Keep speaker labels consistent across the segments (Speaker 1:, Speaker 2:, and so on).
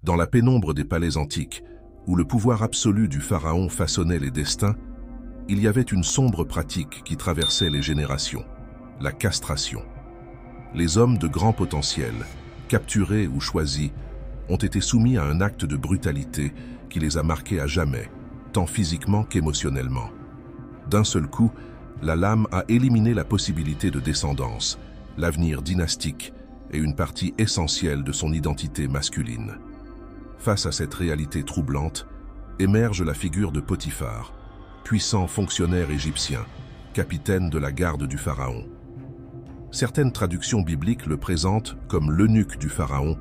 Speaker 1: Dans la pénombre des palais antiques, où le pouvoir absolu du pharaon façonnait les destins, il y avait une sombre pratique qui traversait les générations, la castration. Les hommes de grand potentiel, capturés ou choisis, ont été soumis à un acte de brutalité qui les a marqués à jamais, tant physiquement qu'émotionnellement. D'un seul coup, la lame a éliminé la possibilité de descendance, l'avenir dynastique et une partie essentielle de son identité masculine. Face à cette réalité troublante, émerge la figure de Potiphar, puissant fonctionnaire égyptien, capitaine de la garde du pharaon. Certaines traductions bibliques le présentent comme l'eunuque du pharaon,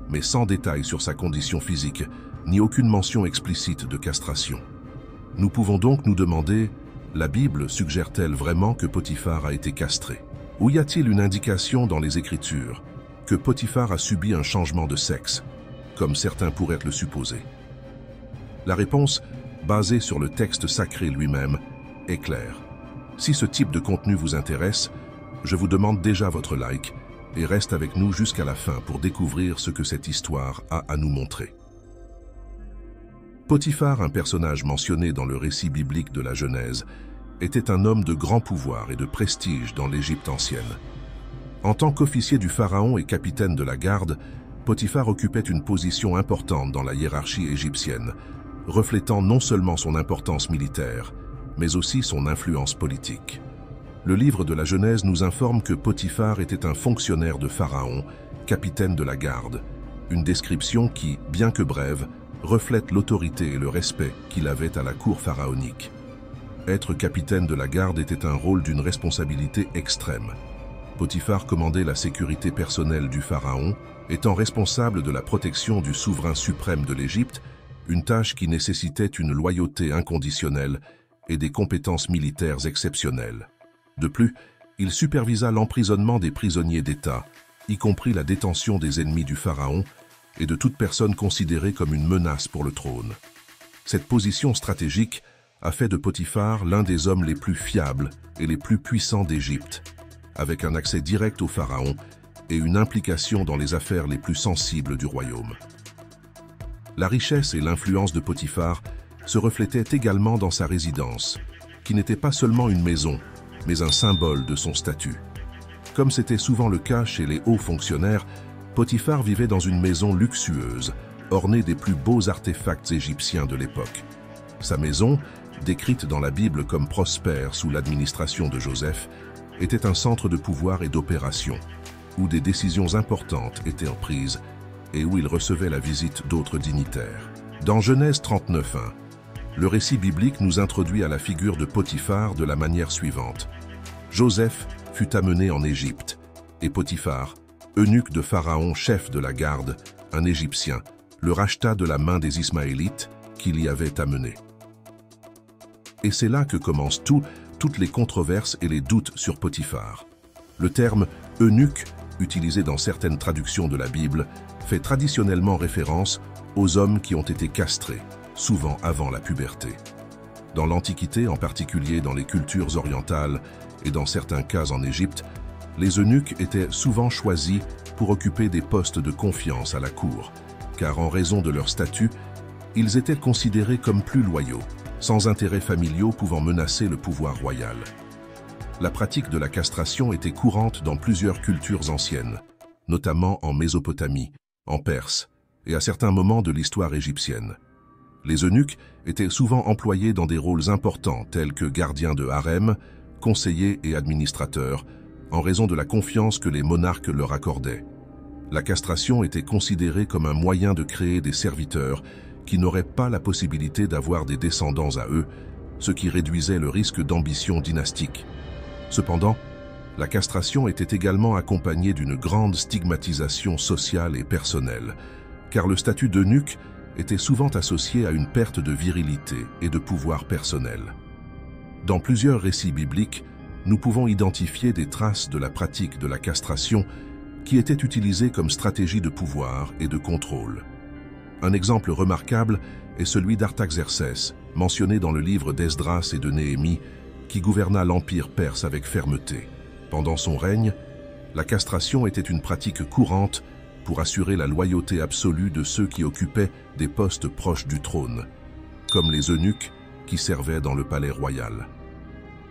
Speaker 1: mais sans détail sur sa condition physique, ni aucune mention explicite de castration. Nous pouvons donc nous demander, la Bible suggère-t-elle vraiment que Potiphar a été castré? Ou y a-t-il une indication dans les Écritures que Potiphar a subi un changement de sexe, comme certains pourraient le supposer? La réponse, basée sur le texte sacré lui-même, est claire. Si ce type de contenu vous intéresse, je vous demande déjà votre like et reste avec nous jusqu'à la fin pour découvrir ce que cette histoire a à nous montrer. Potiphar, un personnage mentionné dans le récit biblique de la Genèse, était un homme de grand pouvoir et de prestige dans l'Égypte ancienne. En tant qu'officier du pharaon et capitaine de la garde, Potiphar occupait une position importante dans la hiérarchie égyptienne, reflétant non seulement son importance militaire, mais aussi son influence politique. Le livre de la Genèse nous informe que Potiphar était un fonctionnaire de Pharaon, capitaine de la garde, une description qui, bien que brève, reflète l'autorité et le respect qu'il avait à la cour pharaonique. Être capitaine de la garde était un rôle d'une responsabilité extrême. Potiphar commandait la sécurité personnelle du pharaon, étant responsable de la protection du souverain suprême de l'Égypte, une tâche qui nécessitait une loyauté inconditionnelle et des compétences militaires exceptionnelles. De plus, il supervisa l'emprisonnement des prisonniers d'État, y compris la détention des ennemis du pharaon et de toute personne considérée comme une menace pour le trône. Cette position stratégique a fait de Potiphar l'un des hommes les plus fiables et les plus puissants d'Égypte, avec un accès direct au pharaon et une implication dans les affaires les plus sensibles du royaume. La richesse et l'influence de Potiphar se reflétaient également dans sa résidence, qui n'était pas seulement une maison, mais un symbole de son statut. Comme c'était souvent le cas chez les hauts fonctionnaires, Potiphar vivait dans une maison luxueuse, ornée des plus beaux artefacts égyptiens de l'époque. Sa maison, décrite dans la Bible comme prospère sous l'administration de Joseph, était un centre de pouvoir et d'opération, où des décisions importantes étaient prises et où il recevait la visite d'autres dignitaires. Dans Genèse 39:1, le récit biblique nous introduit à la figure de Potiphar de la manière suivante. Joseph fut amené en Égypte, et Potiphar, eunuque de Pharaon, chef de la garde, un Égyptien, le racheta de la main des Ismaélites qu'il y avait amené. Et c'est là que commencent toutes les controverses et les doutes sur Potiphar. Le terme « eunuque », utilisé dans certaines traductions de la Bible, fait traditionnellement référence aux hommes qui ont été castrés, souvent avant la puberté. Dans l'Antiquité, en particulier dans les cultures orientales et dans certains cas en Égypte, les eunuques étaient souvent choisis pour occuper des postes de confiance à la cour, car en raison de leur statut, ils étaient considérés comme plus loyaux, sans intérêts familiaux pouvant menacer le pouvoir royal. La pratique de la castration était courante dans plusieurs cultures anciennes, notamment en Mésopotamie, en Perse et à certains moments de l'histoire égyptienne. Les eunuques étaient souvent employés dans des rôles importants tels que gardiens de harem, conseillers et administrateurs, en raison de la confiance que les monarques leur accordaient. La castration était considérée comme un moyen de créer des serviteurs qui n'auraient pas la possibilité d'avoir des descendants à eux, ce qui réduisait le risque d'ambition dynastique. Cependant, la castration était également accompagnée d'une grande stigmatisation sociale et personnelle, car le statut d'eunuque était souvent associé à une perte de virilité et de pouvoir personnel. Dans plusieurs récits bibliques, nous pouvons identifier des traces de la pratique de la castration qui était utilisée comme stratégie de pouvoir et de contrôle. Un exemple remarquable est celui d'Artaxerxès, mentionné dans le livre d'Esdras et de Néhémie, qui gouverna l'Empire perse avec fermeté. Pendant son règne, la castration était une pratique courante pour assurer la loyauté absolue de ceux qui occupaient des postes proches du trône, comme les eunuques qui servaient dans le palais royal.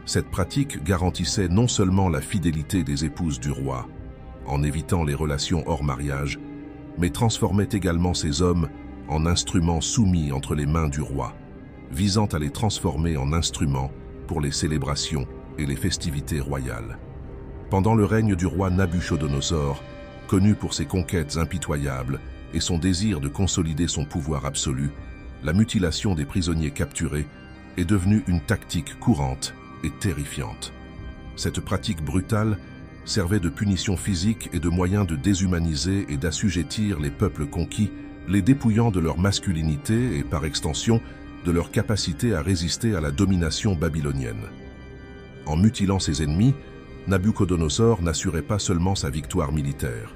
Speaker 1: Cette pratique garantissait non seulement la fidélité des épouses du roi, en évitant les relations hors mariage, mais transformait également ces hommes en instruments soumis entre les mains du roi, visant à les transformer en instruments pour les célébrations et les festivités royales. Pendant le règne du roi Nabuchodonosor, connu pour ses conquêtes impitoyables et son désir de consolider son pouvoir absolu, la mutilation des prisonniers capturés est devenue une tactique courante et terrifiante. Cette pratique brutale servait de punition physique et de moyen de déshumaniser et d'assujettir les peuples conquis, les dépouillant de leur masculinité et, par extension, de leur capacité à résister à la domination babylonienne. En mutilant ses ennemis, Nabuchodonosor n'assurait pas seulement sa victoire militaire.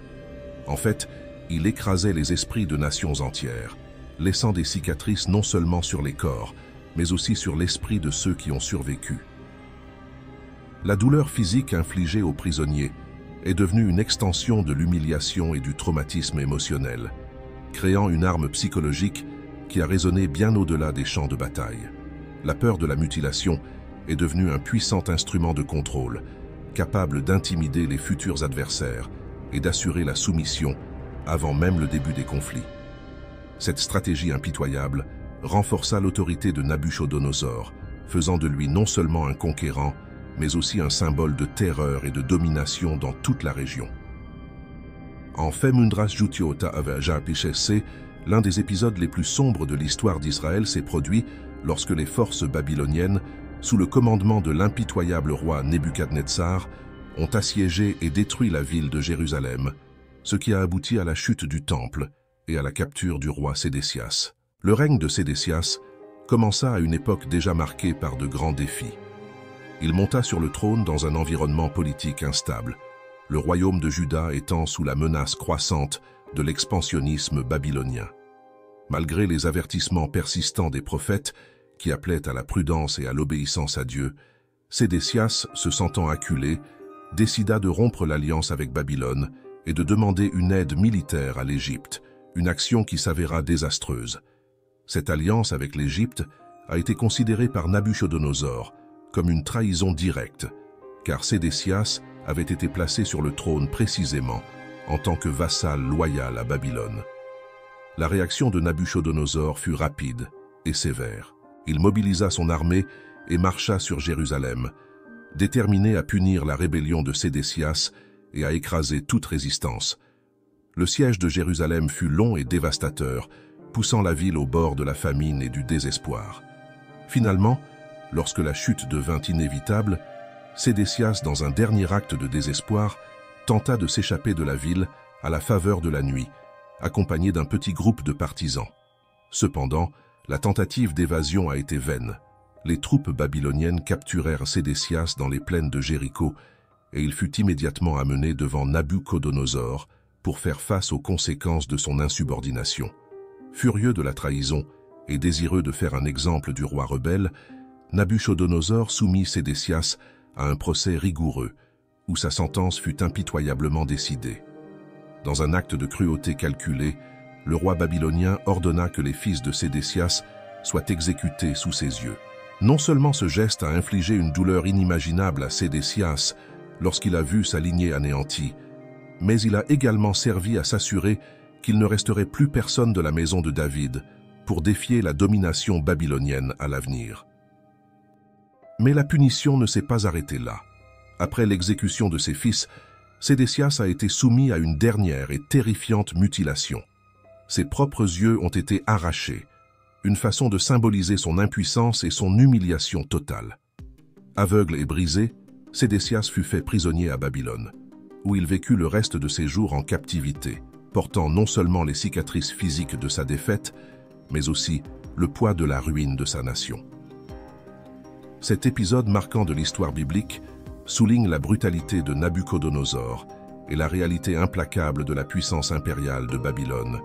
Speaker 1: En fait, il écrasait les esprits de nations entières, laissant des cicatrices non seulement sur les corps, mais aussi sur l'esprit de ceux qui ont survécu. La douleur physique infligée aux prisonniers est devenue une extension de l'humiliation et du traumatisme émotionnel, créant une arme psychologique qui a résonné bien au-delà des champs de bataille. La peur de la mutilation est devenue un puissant instrument de contrôle, capable d'intimider les futurs adversaires et d'assurer la soumission avant même le début des conflits. Cette stratégie impitoyable renforça l'autorité de Nabuchodonosor, faisant de lui non seulement un conquérant, mais aussi un symbole de terreur et de domination dans toute la région. En Femundras Jutiota Avajapichesse, l'un des épisodes les plus sombres de l'histoire d'Israël s'est produit lorsque les forces babyloniennes, sous le commandement de l'impitoyable roi Nebuchadnezzar, ont assiégé et détruit la ville de Jérusalem, ce qui a abouti à la chute du temple et à la capture du roi Sédécias. Le règne de Sédécias commença à une époque déjà marquée par de grands défis. Il monta sur le trône dans un environnement politique instable, le royaume de Juda étant sous la menace croissante de l'expansionnisme babylonien. Malgré les avertissements persistants des prophètes qui appelaient à la prudence et à l'obéissance à Dieu, Sédécias, se sentant acculé, décida de rompre l'alliance avec Babylone et de demander une aide militaire à l'Égypte, une action qui s'avéra désastreuse. Cette alliance avec l'Égypte a été considérée par Nabuchodonosor comme une trahison directe, car Sédécias avait été placé sur le trône précisément en tant que vassal loyal à Babylone. La réaction de Nabuchodonosor fut rapide et sévère. Il mobilisa son armée et marcha sur Jérusalem, déterminé à punir la rébellion de Sédécias et à écraser toute résistance. Le siège de Jérusalem fut long et dévastateur, poussant la ville au bord de la famine et du désespoir. Finalement, lorsque la chute devint inévitable, Sédécias, dans un dernier acte de désespoir, tenta de s'échapper de la ville à la faveur de la nuit, accompagné d'un petit groupe de partisans. Cependant, la tentative d'évasion a été vaine. Les troupes babyloniennes capturèrent Sédécias dans les plaines de Jéricho et il fut immédiatement amené devant Nabuchodonosor pour faire face aux conséquences de son insubordination. Furieux de la trahison et désireux de faire un exemple du roi rebelle, Nabuchodonosor soumit Sédécias à un procès rigoureux, où sa sentence fut impitoyablement décidée. Dans un acte de cruauté calculée, le roi babylonien ordonna que les fils de Sédécias soient exécutés sous ses yeux. Non seulement ce geste a infligé une douleur inimaginable à Sédécias lorsqu'il a vu sa lignée anéantie, mais il a également servi à s'assurer qu'il ne resterait plus personne de la maison de David pour défier la domination babylonienne à l'avenir. Mais la punition ne s'est pas arrêtée là. Après l'exécution de ses fils, Sédécias a été soumis à une dernière et terrifiante mutilation. Ses propres yeux ont été arrachés, une façon de symboliser son impuissance et son humiliation totale. Aveugle et brisé, Sédécias fut fait prisonnier à Babylone, où il vécut le reste de ses jours en captivité, portant non seulement les cicatrices physiques de sa défaite, mais aussi le poids de la ruine de sa nation. Cet épisode marquant de l'histoire biblique souligne la brutalité de Nabuchodonosor et la réalité implacable de la puissance impériale de Babylone,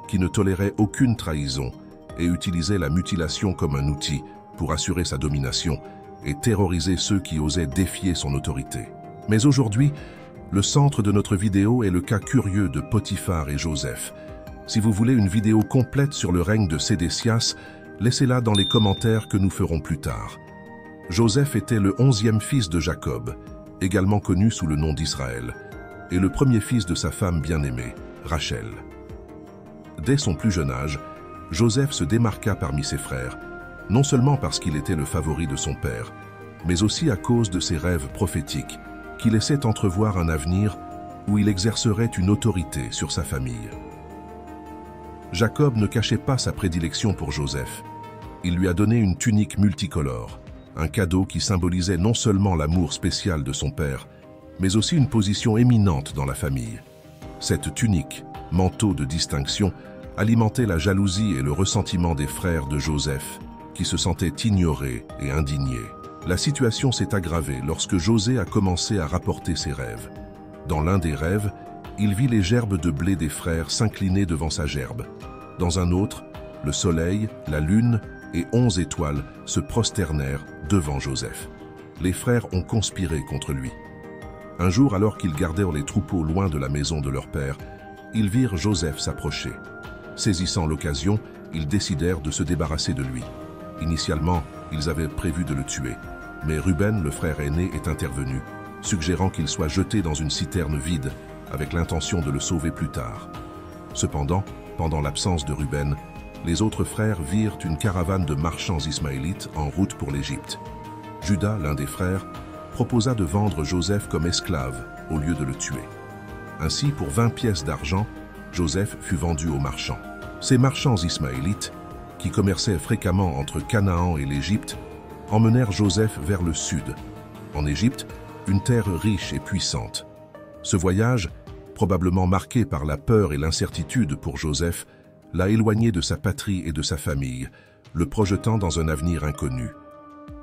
Speaker 1: qui ne tolérait aucune trahison et utilisait la mutilation comme un outil pour assurer sa domination et terroriser ceux qui osaient défier son autorité. Mais aujourd'hui, Le centre de notre vidéo est le cas curieux de Potiphar et Joseph. Si vous voulez une vidéo complète sur le règne de Sédécias, laissez-la dans les commentaires que nous ferons plus tard. Joseph était le 11e fils de Jacob, également connu sous le nom d'Israël, et le premier fils de sa femme bien-aimée, Rachel. Dès son plus jeune âge, Joseph se démarqua parmi ses frères, non seulement parce qu'il était le favori de son père, mais aussi à cause de ses rêves prophétiques qui laissaient entrevoir un avenir où il exercerait une autorité sur sa famille. Jacob ne cachait pas sa prédilection pour Joseph. Il lui a donné une tunique multicolore, un cadeau qui symbolisait non seulement l'amour spécial de son père, mais aussi une position éminente dans la famille. Cette tunique, manteau de distinction, alimentait la jalousie et le ressentiment des frères de Joseph, qui se sentaient ignorés et indignés. La situation s'est aggravée lorsque José a commencé à rapporter ses rêves. Dans l'un des rêves, il vit les gerbes de blé des frères s'incliner devant sa gerbe. Dans un autre, le soleil, la lune et 11 étoiles se prosternèrent devant Joseph. Les frères ont conspiré contre lui. Un jour, alors qu'ils gardèrent les troupeaux loin de la maison de leur père, ils virent Joseph s'approcher. Saisissant l'occasion, ils décidèrent de se débarrasser de lui. Initialement, ils avaient prévu de le tuer, mais Ruben, le frère aîné, est intervenu, suggérant qu'il soit jeté dans une citerne vide, avec l'intention de le sauver plus tard. Cependant, pendant l'absence de Ruben, les autres frères virent une caravane de marchands ismaélites en route pour l'Égypte. Judas, l'un des frères, proposa de vendre Joseph comme esclave au lieu de le tuer. Ainsi, pour 20 pièces d'argent, Joseph fut vendu aux marchands. Ces marchands ismaélites, qui commerçaient fréquemment entre Canaan et l'Égypte, emmenèrent Joseph vers le sud, en Égypte, une terre riche et puissante. Ce voyage, probablement marqué par la peur et l'incertitude pour Joseph, l'a éloigné de sa patrie et de sa famille, le projetant dans un avenir inconnu.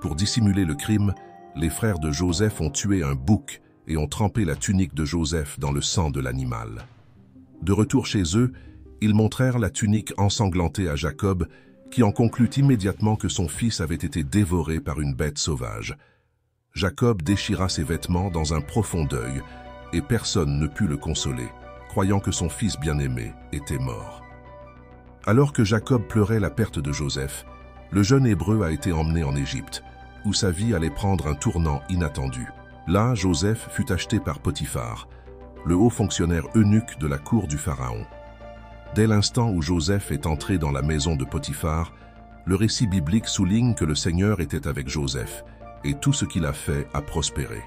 Speaker 1: Pour dissimuler le crime, les frères de Joseph ont tué un bouc et ont trempé la tunique de Joseph dans le sang de l'animal. De retour chez eux, ils montrèrent la tunique ensanglantée à Jacob, qui en conclut immédiatement que son fils avait été dévoré par une bête sauvage. Jacob déchira ses vêtements dans un profond deuil, et personne ne put le consoler, croyant que son fils bien-aimé était mort. Alors que Jacob pleurait la perte de Joseph, le jeune Hébreu a été emmené en Égypte, où sa vie allait prendre un tournant inattendu. Là, Joseph fut acheté par Potiphar, le haut fonctionnaire eunuque de la cour du Pharaon. Dès l'instant où Joseph est entré dans la maison de Potiphar, le récit biblique souligne que le Seigneur était avec Joseph, et tout ce qu'il a fait a prospéré.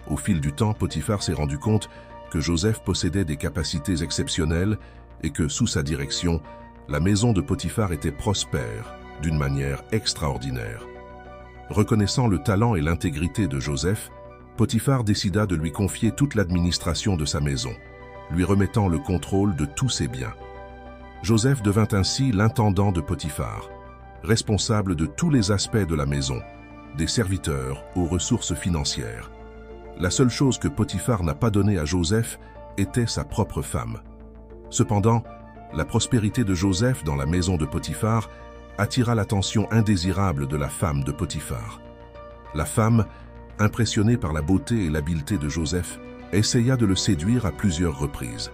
Speaker 1: Au fil du temps, Potiphar s'est rendu compte que Joseph possédait des capacités exceptionnelles et que, sous sa direction, la maison de Potiphar était prospère d'une manière extraordinaire. Reconnaissant le talent et l'intégrité de Joseph, Potiphar décida de lui confier toute l'administration de sa maison, lui remettant le contrôle de tous ses biens. Joseph devint ainsi l'intendant de Potiphar, responsable de tous les aspects de la maison, des serviteurs aux ressources financières. La seule chose que Potiphar n'a pas donnée à Joseph était sa propre femme. Cependant, la prospérité de Joseph dans la maison de Potiphar attira l'attention indésirable de la femme de Potiphar. La femme, impressionnée par la beauté et l'habileté de Joseph, essaya de le séduire à plusieurs reprises.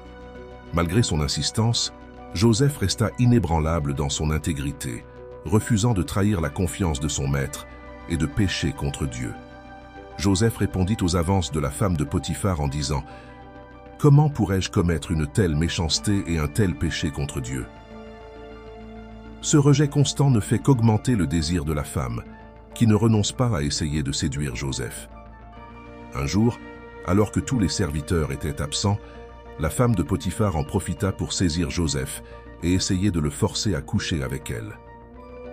Speaker 1: Malgré son insistance, Joseph resta inébranlable dans son intégrité, refusant de trahir la confiance de son maître et de pécher contre Dieu. Joseph répondit aux avances de la femme de Potiphar en disant « Comment pourrais-je commettre une telle méchanceté et un tel péché contre Dieu ?» Ce rejet constant ne fait qu'augmenter le désir de la femme, qui ne renonce pas à essayer de séduire Joseph. Un jour, alors que tous les serviteurs étaient absents, la femme de Potiphar en profita pour saisir Joseph et essayer de le forcer à coucher avec elle.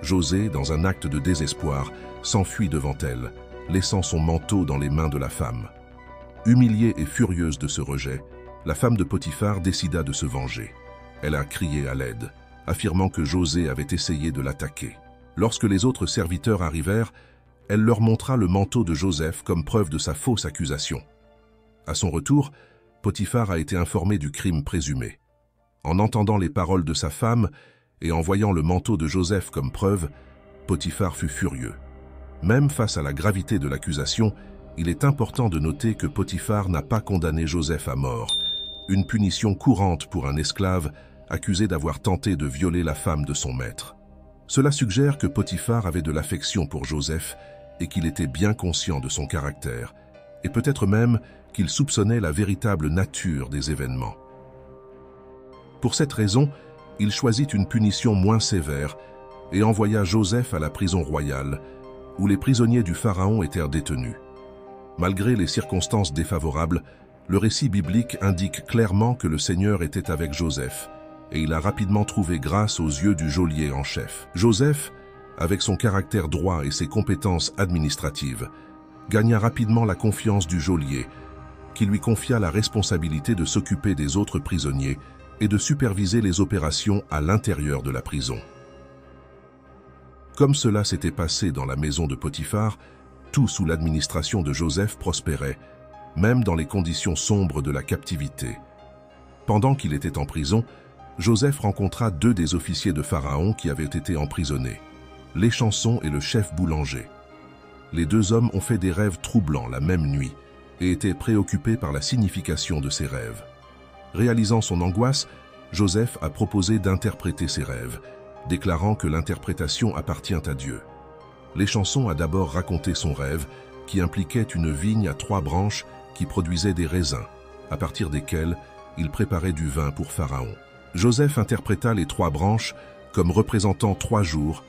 Speaker 1: José, dans un acte de désespoir, s'enfuit devant elle, laissant son manteau dans les mains de la femme. Humiliée et furieuse de ce rejet, la femme de Potiphar décida de se venger. Elle a crié à l'aide, affirmant que José avait essayé de l'attaquer. Lorsque les autres serviteurs arrivèrent, elle leur montra le manteau de Joseph comme preuve de sa fausse accusation. À son retour, Potiphar a été informé du crime présumé. En entendant les paroles de sa femme et en voyant le manteau de Joseph comme preuve, Potiphar fut furieux. Même face à la gravité de l'accusation, Il est important de noter que Potiphar n'a pas condamné Joseph à mort, une punition courante pour un esclave accusé d'avoir tenté de violer la femme de son maître. Cela suggère que Potiphar avait de l'affection pour Joseph et qu'il était bien conscient de son caractère, et peut-être même qu'il soupçonnait la véritable nature des événements. Pour cette raison, il choisit une punition moins sévère et envoya Joseph à la prison royale, où les prisonniers du Pharaon étaient détenus. Malgré les circonstances défavorables, le récit biblique indique clairement que le Seigneur était avec Joseph, et il a rapidement trouvé grâce aux yeux du geôlier en chef. Joseph, avec son caractère droit et ses compétences administratives, gagna rapidement la confiance du geôlier, qui lui confia la responsabilité de s'occuper des autres prisonniers et de superviser les opérations à l'intérieur de la prison. Comme cela s'était passé dans la maison de Potiphar, tout sous l'administration de Joseph prospérait, même dans les conditions sombres de la captivité. Pendant qu'il était en prison, Joseph rencontra deux des officiers de Pharaon qui avaient été emprisonnés, l'Échanson et le chef boulanger. Les deux hommes ont fait des rêves troublants la même nuit et étaient préoccupés par la signification de ces rêves. Réalisant son angoisse, Joseph a proposé d'interpréter ses rêves, déclarant que l'interprétation appartient à Dieu. L'Échanson a d'abord raconté son rêve, qui impliquait une vigne à 3 branches qui produisait des raisins, à partir desquels il préparait du vin pour Pharaon. Joseph interpréta les 3 branches comme représentant 3 jours,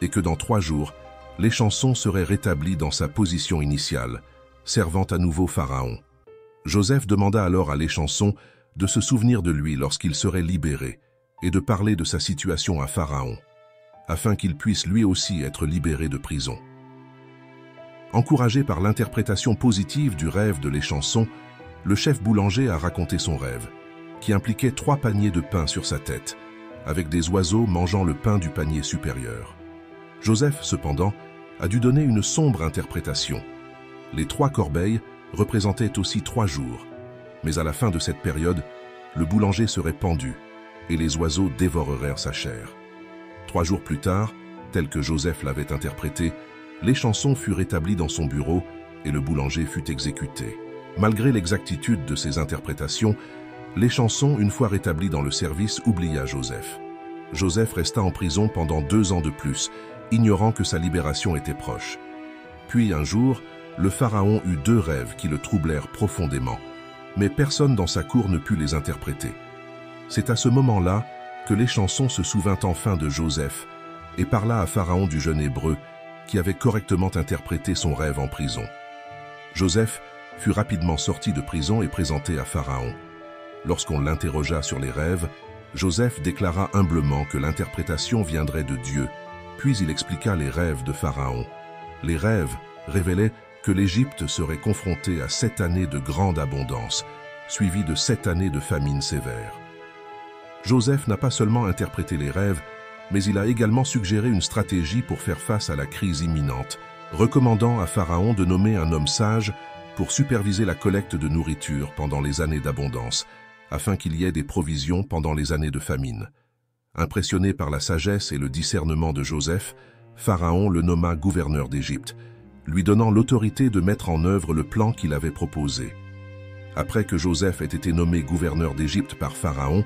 Speaker 1: et que dans 3 jours, l'Échanson serait rétabli dans sa position initiale, servant à nouveau Pharaon. Joseph demanda alors à l'Échanson de se souvenir de lui lorsqu'il serait libéré, et de parler de sa situation à Pharaon, afin qu'il puisse lui aussi être libéré de prison. Encouragé par l'interprétation positive du rêve de l'Échanson, le chef boulanger a raconté son rêve, qui impliquait 3 paniers de pain sur sa tête, avec des oiseaux mangeant le pain du panier supérieur. Joseph, cependant, a dû donner une sombre interprétation. Les 3 corbeilles représentaient aussi 3 jours, mais à la fin de cette période, le boulanger serait pendu, et les oiseaux dévorèrent sa chair. 3 jours plus tard, tel que Joseph l'avait interprété, l'Échanson fut rétabli dans son bureau et le boulanger fut exécuté. Malgré l'exactitude de ces interprétations, l'Échanson, une fois rétabli dans le service, oublia Joseph. Joseph resta en prison pendant 2 ans de plus, ignorant que sa libération était proche. Puis un jour, le Pharaon eut 2 rêves qui le troublèrent profondément, mais personne dans sa cour ne put les interpréter. C'est à ce moment-là que l'Échanson se souvint enfin de Joseph et parla à Pharaon du jeune Hébreu qui avait correctement interprété son rêve en prison. Joseph fut rapidement sorti de prison et présenté à Pharaon. Lorsqu'on l'interrogea sur les rêves, Joseph déclara humblement que l'interprétation viendrait de Dieu, puis il expliqua les rêves de Pharaon. Les rêves révélaient que l'Égypte serait confrontée à 7 années de grande abondance, suivies de 7 années de famine sévère. Joseph n'a pas seulement interprété les rêves, mais il a également suggéré une stratégie pour faire face à la crise imminente, recommandant à Pharaon de nommer un homme sage pour superviser la collecte de nourriture pendant les années d'abondance, afin qu'il y ait des provisions pendant les années de famine. Impressionné par la sagesse et le discernement de Joseph, Pharaon le nomma gouverneur d'Égypte, lui donnant l'autorité de mettre en œuvre le plan qu'il avait proposé. Après que Joseph ait été nommé gouverneur d'Égypte par Pharaon,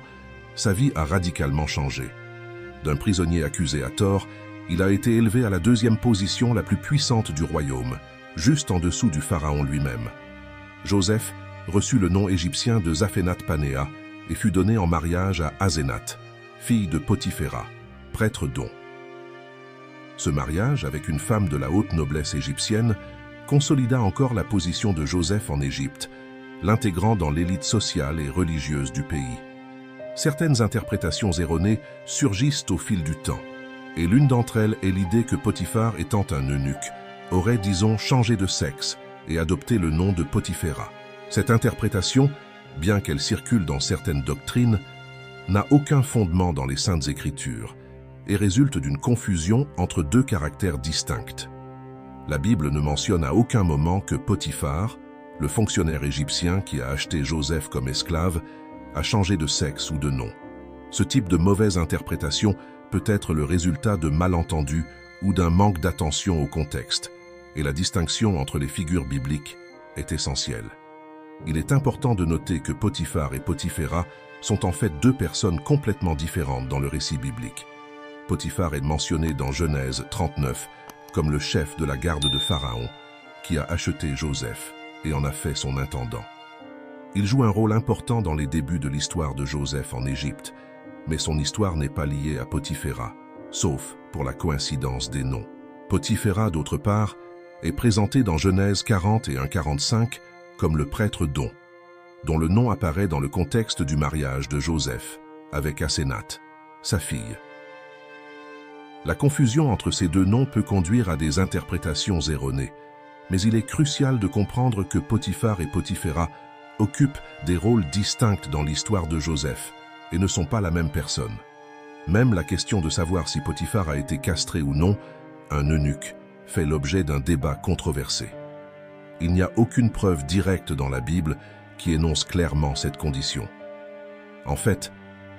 Speaker 1: sa vie a radicalement changé. D'un prisonnier accusé à tort, il a été élevé à la 2e position la plus puissante du royaume, juste en dessous du Pharaon lui-même. Joseph reçut le nom égyptien de Zaphénath-Panéa et fut donné en mariage à Asénath, fille de Potiphéra, prêtre d'On. Ce mariage, avec une femme de la haute noblesse égyptienne, consolida encore la position de Joseph en Égypte, l'intégrant dans l'élite sociale et religieuse du pays. Certaines interprétations erronées surgissent au fil du temps, et l'une d'entre elles est l'idée que Potiphar, étant un eunuque, aurait, disons, changé de sexe et adopté le nom de Potiphéra. Cette interprétation, bien qu'elle circule dans certaines doctrines, n'a aucun fondement dans les Saintes Écritures et résulte d'une confusion entre 2 caractères distincts. La Bible ne mentionne à aucun moment que Potiphar, le fonctionnaire égyptien qui a acheté Joseph comme esclave, a changé de sexe ou de nom. Ce type de mauvaise interprétation peut être le résultat de malentendus ou d'un manque d'attention au contexte, et la distinction entre les figures bibliques est essentielle. Il est important de noter que Potiphar et Potiphéra sont en fait deux personnes complètement différentes dans le récit biblique. Potiphar est mentionné dans Genèse 39 comme le chef de la garde de Pharaon qui a acheté Joseph et en a fait son intendant. Il joue un rôle important dans les débuts de l'histoire de Joseph en Égypte, mais son histoire n'est pas liée à Potiphéra, sauf pour la coïncidence des noms. Potiphéra, d'autre part, est présenté dans Genèse 40 et 1:45 comme le prêtre Don, dont le nom apparaît dans le contexte du mariage de Joseph avec Asénath, sa fille. La confusion entre ces deux noms peut conduire à des interprétations erronées, mais il est crucial de comprendre que Potiphar et Potiphéra occupent des rôles distincts dans l'histoire de Joseph et ne sont pas la même personne. Même la question de savoir si Potiphar a été castré ou non, un eunuque, fait l'objet d'un débat controversé. Il n'y a aucune preuve directe dans la Bible qui énonce clairement cette condition. En fait,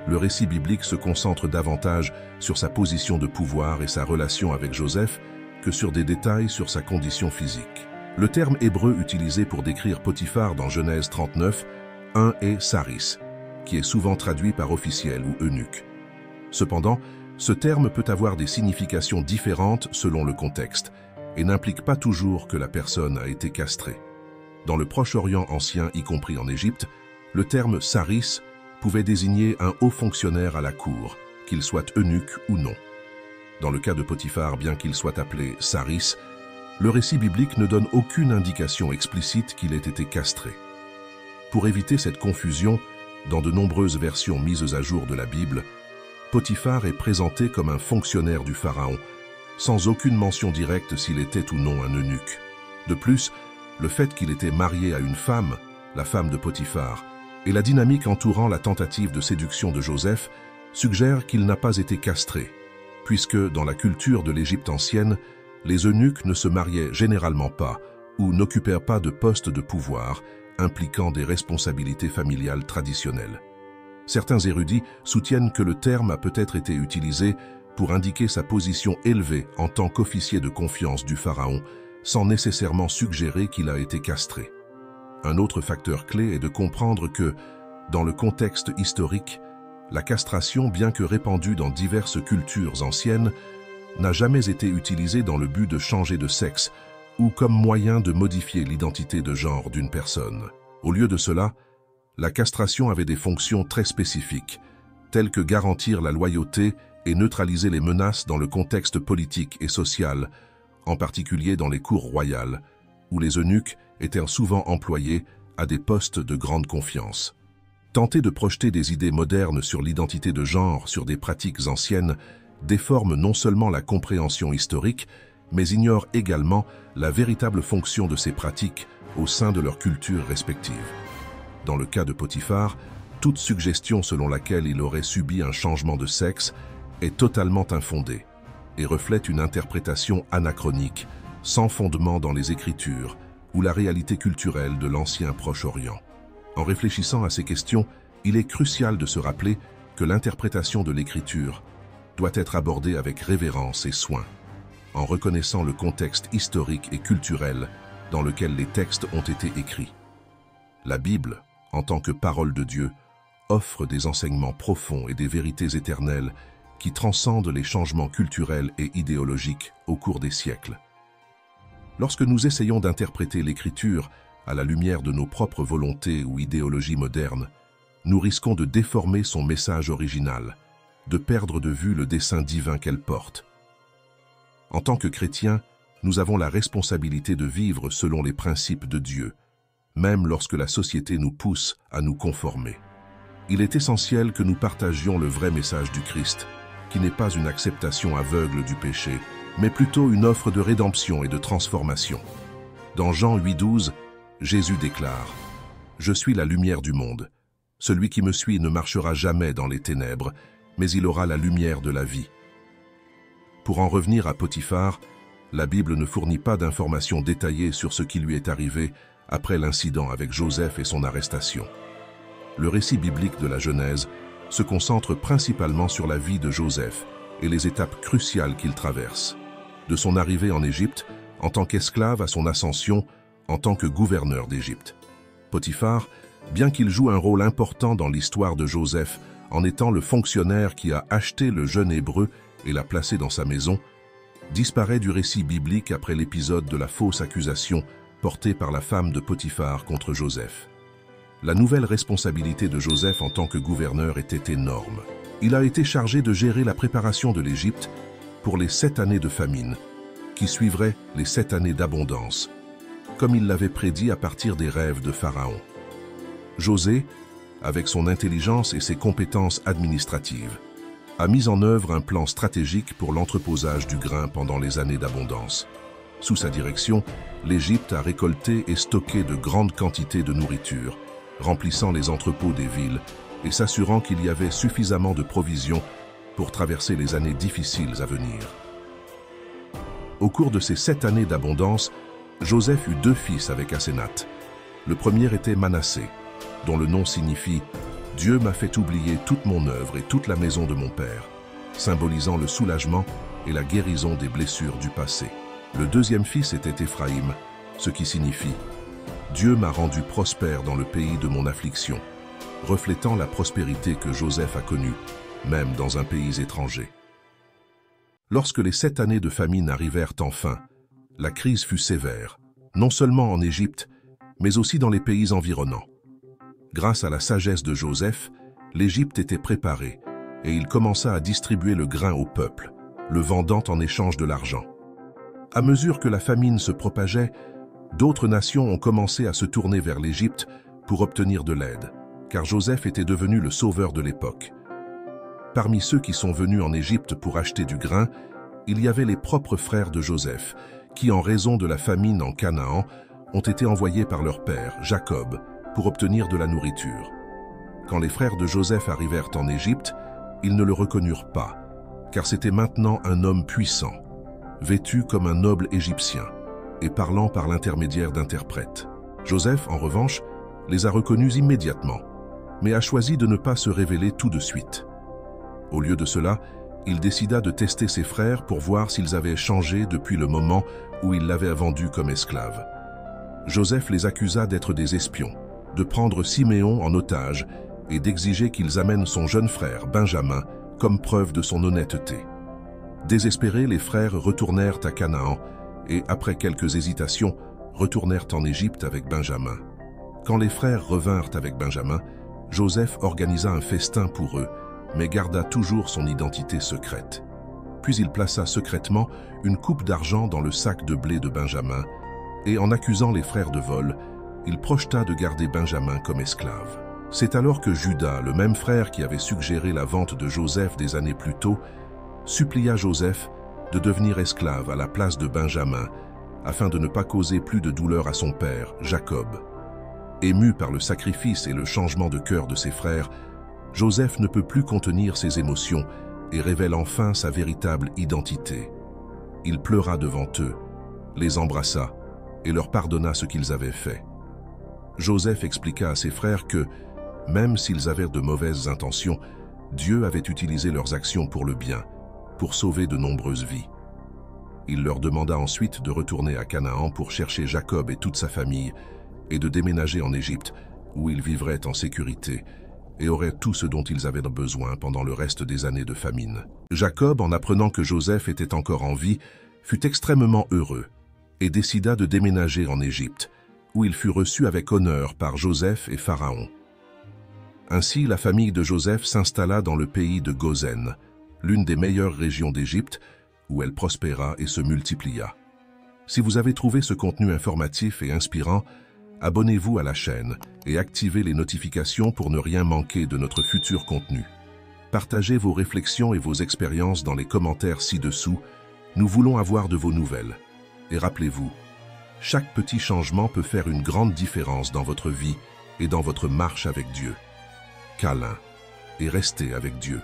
Speaker 1: le récit biblique se concentre davantage sur sa position de pouvoir et sa relation avec Joseph que sur des détails sur sa condition physique. Le terme hébreu utilisé pour décrire Potiphar dans Genèse 39, 1 est saris, qui est souvent traduit par officiel ou eunuque. Cependant, ce terme peut avoir des significations différentes selon le contexte et n'implique pas toujours que la personne a été castrée. Dans le Proche-Orient ancien, y compris en Égypte, le terme saris pouvait désigner un haut fonctionnaire à la cour, qu'il soit eunuque ou non. Dans le cas de Potiphar, bien qu'il soit appelé saris, le récit biblique ne donne aucune indication explicite qu'il ait été castré. Pour éviter cette confusion, dans de nombreuses versions mises à jour de la Bible, Potiphar est présenté comme un fonctionnaire du Pharaon, sans aucune mention directe s'il était ou non un eunuque. De plus, le fait qu'il était marié à une femme, la femme de Potiphar, et la dynamique entourant la tentative de séduction de Joseph suggèrent qu'il n'a pas été castré, puisque dans la culture de l'Égypte ancienne, les eunuques ne se mariaient généralement pas ou n'occupèrent pas de postes de pouvoir impliquant des responsabilités familiales traditionnelles. Certains érudits soutiennent que le terme a peut-être été utilisé pour indiquer sa position élevée en tant qu'officier de confiance du Pharaon, sans nécessairement suggérer qu'il a été castré. Un autre facteur clé est de comprendre que, dans le contexte historique, la castration, bien que répandue dans diverses cultures anciennes, n'a jamais été utilisée dans le but de changer de sexe ou comme moyen de modifier l'identité de genre d'une personne. Au lieu de cela, la castration avait des fonctions très spécifiques, telles que garantir la loyauté et neutraliser les menaces dans le contexte politique et social, en particulier dans les cours royales, où les eunuques étaient souvent employés à des postes de grande confiance. Tenter de projeter des idées modernes sur l'identité de genre sur des pratiques anciennes déforme non seulement la compréhension historique, mais ignore également la véritable fonction de ces pratiques au sein de leurs cultures respectives. Dans le cas de Potiphar, toute suggestion selon laquelle il aurait subi un changement de sexe est totalement infondée et reflète une interprétation anachronique, sans fondement dans les Écritures ou la réalité culturelle de l'ancien Proche-Orient. En réfléchissant à ces questions, il est crucial de se rappeler que l'interprétation de l'Écriture doit être abordée avec révérence et soin, en reconnaissant le contexte historique et culturel dans lequel les textes ont été écrits. La Bible, en tant que parole de Dieu, offre des enseignements profonds et des vérités éternelles qui transcendent les changements culturels et idéologiques au cours des siècles. Lorsque nous essayons d'interpréter l'Écriture à la lumière de nos propres volontés ou idéologies modernes, nous risquons de déformer son message original, de perdre de vue le dessein divin qu'elle porte. En tant que chrétiens, nous avons la responsabilité de vivre selon les principes de Dieu, même lorsque la société nous pousse à nous conformer. Il est essentiel que nous partagions le vrai message du Christ, qui n'est pas une acceptation aveugle du péché, mais plutôt une offre de rédemption et de transformation. Dans Jean 8:12, Jésus déclare « Je suis la lumière du monde. Celui qui me suit ne marchera jamais dans les ténèbres, mais il aura la lumière de la vie. » Pour en revenir à Potiphar, la Bible ne fournit pas d'informations détaillées sur ce qui lui est arrivé après l'incident avec Joseph et son arrestation. Le récit biblique de la Genèse se concentre principalement sur la vie de Joseph et les étapes cruciales qu'il traverse. De son arrivée en Égypte, en tant qu'esclave à son ascension en tant que gouverneur d'Égypte. Potiphar, bien qu'il joue un rôle important dans l'histoire de Joseph en étant le fonctionnaire qui a acheté le jeune Hébreu et l'a placé dans sa maison, disparaît du récit biblique après l'épisode de la fausse accusation portée par la femme de Potiphar contre Joseph. La nouvelle responsabilité de Joseph en tant que gouverneur était énorme. Il a été chargé de gérer la préparation de l'Égypte pour les 7 années de famine, qui suivraient les 7 années d'abondance, comme il l'avait prédit à partir des rêves de Pharaon. José, avec son intelligence et ses compétences administratives, a mis en œuvre un plan stratégique pour l'entreposage du grain pendant les années d'abondance. Sous sa direction, l'Égypte a récolté et stocké de grandes quantités de nourriture, remplissant les entrepôts des villes et s'assurant qu'il y avait suffisamment de provisions pour traverser les années difficiles à venir. Au cours de ces 7 années d'abondance, Joseph eut 2 fils avec Asénath. Le premier était Manassé, dont le nom signifie « Dieu m'a fait oublier toute mon œuvre et toute la maison de mon père », symbolisant le soulagement et la guérison des blessures du passé. Le deuxième fils était Éphraïm, ce qui signifie « Dieu m'a rendu prospère dans le pays de mon affliction », reflétant la prospérité que Joseph a connue, même dans un pays étranger. Lorsque les 7 années de famine arrivèrent enfin, la crise fut sévère, non seulement en Égypte, mais aussi dans les pays environnants. Grâce à la sagesse de Joseph, l'Égypte était préparée et il commença à distribuer le grain au peuple, le vendant en échange de l'argent. À mesure que la famine se propageait, d'autres nations ont commencé à se tourner vers l'Égypte pour obtenir de l'aide, car Joseph était devenu le sauveur de l'époque. Parmi ceux qui sont venus en Égypte pour acheter du grain, il y avait les propres frères de Joseph, qui, en raison de la famine en Canaan, ont été envoyés par leur père, Jacob, pour obtenir de la nourriture. Quand les frères de Joseph arrivèrent en Égypte, ils ne le reconnurent pas, car c'était maintenant un homme puissant, vêtu comme un noble égyptien, et parlant par l'intermédiaire d'interprètes. Joseph, en revanche, les a reconnus immédiatement, mais a choisi de ne pas se révéler tout de suite. Au lieu de cela, il décida de tester ses frères pour voir s'ils avaient changé depuis le moment où il l'avait vendu comme esclave. Joseph les accusa d'être des espions, de prendre Siméon en otage et d'exiger qu'ils amènent son jeune frère, Benjamin, comme preuve de son honnêteté. Désespérés, les frères retournèrent à Canaan et, après quelques hésitations, retournèrent en Égypte avec Benjamin. Quand les frères revinrent avec Benjamin, Joseph organisa un festin pour eux, mais garda toujours son identité secrète. Puis il plaça secrètement une coupe d'argent dans le sac de blé de Benjamin, et en accusant les frères de vol, il projeta de garder Benjamin comme esclave. C'est alors que Judas, le même frère qui avait suggéré la vente de Joseph des années plus tôt, supplia Joseph de devenir esclave à la place de Benjamin, afin de ne pas causer plus de douleur à son père, Jacob. Ému par le sacrifice et le changement de cœur de ses frères, Joseph ne peut plus contenir ses émotions et révèle enfin sa véritable identité. Il pleura devant eux, les embrassa et leur pardonna ce qu'ils avaient fait. Joseph expliqua à ses frères que, même s'ils avaient de mauvaises intentions, Dieu avait utilisé leurs actions pour le bien, pour sauver de nombreuses vies. Il leur demanda ensuite de retourner à Canaan pour chercher Jacob et toute sa famille et de déménager en Égypte, où ils vivraient en sécurité et auraient tout ce dont ils avaient besoin pendant le reste des années de famine. Jacob, en apprenant que Joseph était encore en vie, fut extrêmement heureux et décida de déménager en Égypte, où il fut reçu avec honneur par Joseph et Pharaon. Ainsi, la famille de Joseph s'installa dans le pays de Goshen, l'une des meilleures régions d'Égypte, où elle prospéra et se multiplia. Si vous avez trouvé ce contenu informatif et inspirant, abonnez-vous à la chaîne et activez les notifications pour ne rien manquer de notre futur contenu. Partagez vos réflexions et vos expériences dans les commentaires ci-dessous. Nous voulons avoir de vos nouvelles. Et rappelez-vous, chaque petit changement peut faire une grande différence dans votre vie et dans votre marche avec Dieu. Câlin et restez avec Dieu.